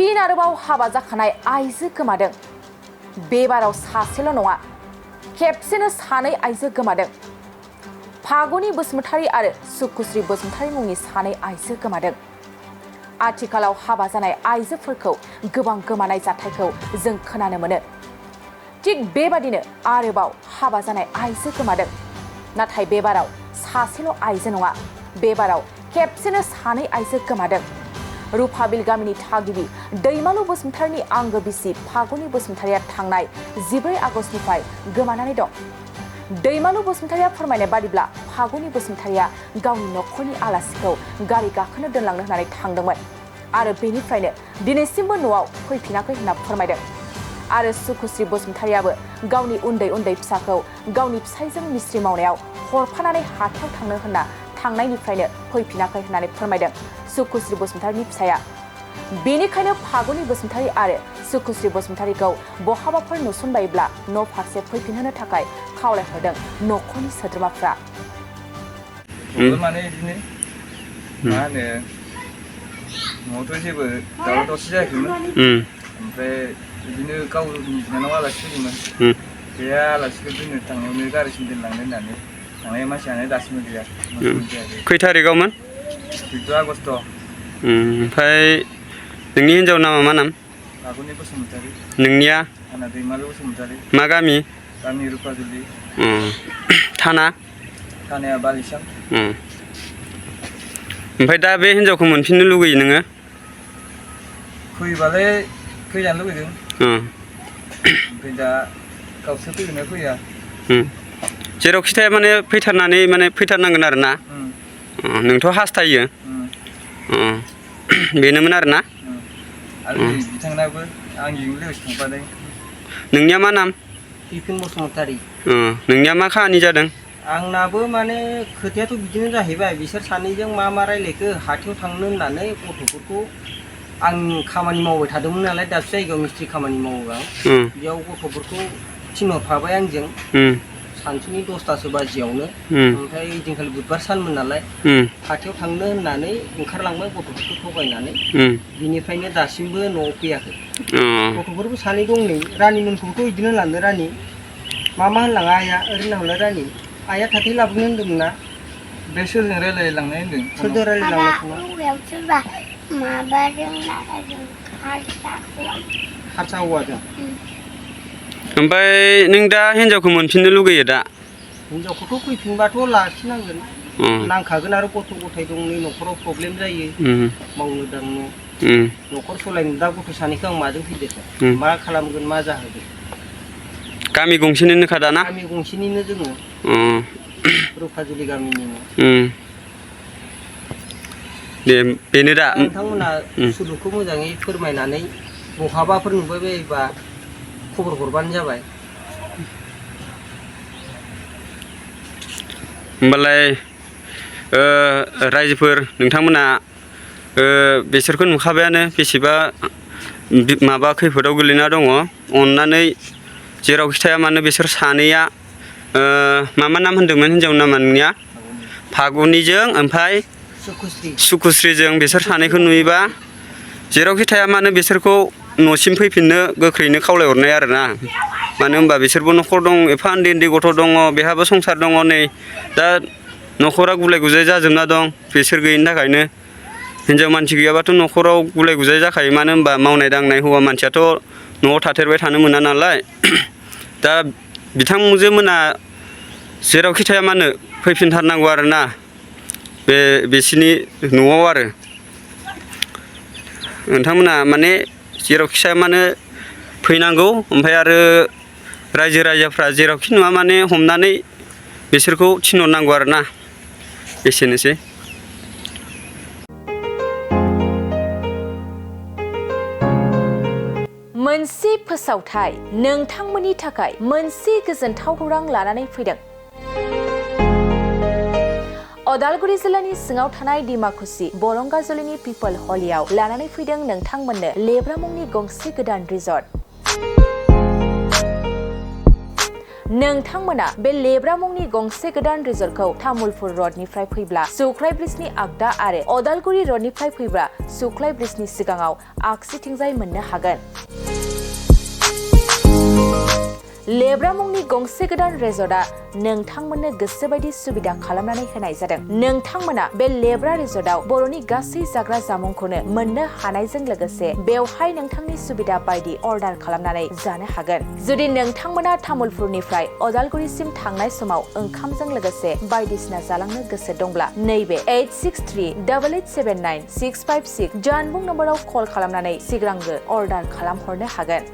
फिन आरोबाव हाबा जाखानाय आइजो गोमादों। बेबाराव सासेल' नङा, खेबसेनो सानै आइजो गोमादों। फागुनि बसुमतारी आरो सुकुश्री बसुमतारी मुंनि सानै आइजो गोमादों। आथिखालाव हाबा जानाय आइजोफोरखौ गोबां गोमानाय जाथायखौ जों खोनानो मोनो। थिग बेबादिनो आरोबाव हाबा जानाय आइजो गोमादों। नाथाय बेबाराव सासेल' आइजो नङा, बेबाराव खेबसेनो सानै आइजो गोमादों। रुपाबिल गामिनि थागिबि दैमालु बसुमतारीनि आंगो बिसि फागुनि बसुमतारीया थांनाय 14 आगस्तनिफ्राय गोमानानै दं। दैमालु बसुमतारीया फोरमायनाय बादिब्ला फागुनि बसुमतारीया गावनि नखरनि आलासिखौ गारि गाखोनो दोनलांनो होननानै थांदोंमोन आरो बेनिफ्रायनो दिनैसिमबो न'आव फैफिनाखै होनना फोरमायदों। आरो सुकुश्री बसुमतारीयाबो गावनि उन्दै उन्दै फिसाखौ गावनि फिसायजों मिस्ट्रि मावनायाव हरफानानै हाथायाव थांनो होनना थांनायनिफ्रायनो फैफिनाखै होननानै फोरमायदों सुकुश्री बसुमतारीनि फिसाया। बेनिखायनो फागुनि बसुमतारी आरो सुकुश्री बसुमतारीखौ बहाबाफोर नुसनबायोब्ला न' फारसे फैफिनहोनो थाखाय खावलायहरदों न'खरनि सोद्रोमाफ्रा। माने बिदिनो मा होनो न'आवथ' जेबो दावराव दावसि जायाखैमोन। ओमफ्राय बिदिनो गावनि बिनानाव आलासि फैदोंमोन। बे आलासिखौ दोननो थांनायावनो गारिसिम दोनलांनो होननानै थांनाय मानसियानो दासिमबो गैया। खै थारिखआवमोन? 14 आगस्त। ओमफ्राय नोंनि हिन्जाव नामा मा नाम? फागुनि बसुमतारी। नोंनिया? आंना दैमालु बसुमतारी। मा गामि? गामि रुपाजुलि। थाना? थानाया बालिसां। ओमफ्राय दा बे हिन्जावखौ मोनफिननो लुगैयो नोङो? फैबालाय फैजानो लुगैदों। ओमफ्राय दा गावसो फैगोन ना फैया। जेरावखि थाया माने फैथारनानै माने फैथारनांगोन आरो ना। नोंथ' हास्थायो। बेनोमोन आरो ना। आरो बिथांनाबो आंजों लोगोसे थांफादों। नोंनिया मा नाम? बिपिन बसुमतारी। नोंनिया मा खाहानि जादों? आंनाबो माने खोथायाथ' बिदिनो जाहैबाय। बिसोर सानैजों मा रायलायखो, हाथायाव थांनो होननानै गथ'फोरखौ आं खामानि मावबाय थादोंमोन नालाय दाबसे जायगायाव मिस्ट्रि खामानि मावोबा बेयाव गथ'फोरखौ थिनहरफाबाय आंजों सानसुनि 10थासो बाजियावनो। ओमफ्राय ओइदिनखालि बुधबार सानमोन नालाय हाथायाव थांनो होननानै ओंखारलांबाय गथ'फोरखौ थगायनानै। बिनिफ्रायनो दासिमबो न'आव फैयाखै। गथ'फोरबो सानै दं नै। रानिमोनखौथ' बिदिनो होनलांदों रानि। मा होनलाङा आइया? ओरैनो हरलाय रानि। आइया थाथै लाबोनो होनदोंमोन ना? बे सोरजों रायलायलांनाय होनदों? सोरजों रायलायलांनायखौ? हारसा हौवाजों। ओमफ्राय नों दा हिन्जावखौ मोनफिननो लुगैयो दा? हिन्जावखौथ' फैफिनबाथ' लाखिनांगोन। नांखागोन आरो गथ' गथाय दं नै न'खराव प्रब्लेम जायो। मावनो दांनो न'खर सलायनो दा गथ' सानैखौ आं माजों फेदेरगोन? मा खालामगोन, मा जाहोगोन? गामि गंसेनिनोखा दा ना? गामि गंसेनिनो जोङो। रुपाजुलि गामिनिनो। दे बेनो दा। नोंथांमोना सुलुखौ मोजाङै फोरमायनानै बहाबाफोर नुबाय बायोबा खबर हरबानो जाबाय। होमबालाय रायजोफोर नोंथांमोना बिसोरखौ नुखाबायानो बेसेबा माबा खैफोदाव गोलैना दङ। अननानै जेरावखि थाया मानो बिसोर सानैया मा नाम होन्दोंमोन हिन्जावनि नामा नोंनिया? फागुनिजों ओमफ्राय सुकुश्रीजों बिसोर सानैखौ नुयोबा जेरावखि थाया मानो बिसोरखौ न'सिम फैफिननो गोख्रैनो खावलायहरनाय आरो ना। मानो होनबा बिसोरबो न'खर दं, एफा उन्दै गथ' दङ, बेहाबो संसार दङ। नै दा न'खरा गुलाय गुजाय जाजोबना दं बिसोर गैयिनि थाखायनो। हिन्जाव मानसि गैयाबाथ' न'खराव गुलाय गुजाय जाखायो। मानो होनबा मावनाय दांनाय हौवा मानसियाथ' न'आव थाथेरबाय थानो मोना नालाय। दा बिथांजो मोना जेरावखि थाया मानो फैफिनथारनांगौ आरो ना बिसिनि न'आव आरो। नोंथांमोना माने जेरावखि थाया मानो फैनांगौ। ओमफ्राय आरो रायजो राजाफ्रा जेरावखि नुवा माने हमनानै बिसोरखौ थिनहरनांगौ आरो ना। एसेनोसै। मोनसे फोसावथाय नोंथांमोननि थाखाय मोनसे गोजोनथाव खौरां लानानै फैदों। अदालगुरि जिल्लानि सिङाव थानाय डिमाकुसि बरंगाजुलिनि पिपल हलियाव लानानै फैदों नोंथांमोननो लेब्रा मुंनि गंसे गोदान रिजर्ट। नोंथांमोना बे लेब्रा मुंनि गंसे गोदान रिजर्टखौ तामुलपुर रडनिफ्राय फैब्ला सुख्लाय ब्रिजनि आगदा आरो अदालगुरि रडनिफ्राय फैब्ला सुख्लाय ब्रिजनि सिगाङाव आगसिथिंजाय मोननो हागोन। लेब्रा मुंनि गंसे गोदान रिजर्टआ नोंथांमोननो गोसोबायदि सुबिदा खालामनानै होनाय जादों। नोंथांमोना बे लेब्रा रिजर्टआव बर'नि गासै जाग्रा जामुंखौनो मोननो हानायजों लोगोसे बेवहाय नोंथांनि सुबिदा बायदि अर्डार खालामनानै जानो हागोन। जुदि नोंथांमोना तामुलपुरनिफ्राय अदालगुरिसिम थांनाय समाव ओंखामजों लोगोसे बायदिसिना जालांनो गोसो दंब्ला नैबे 8638879656 जानबुं नम्बराव कल खालामनानै सिगांग्रो अर्डार खालामहरनो हागोन।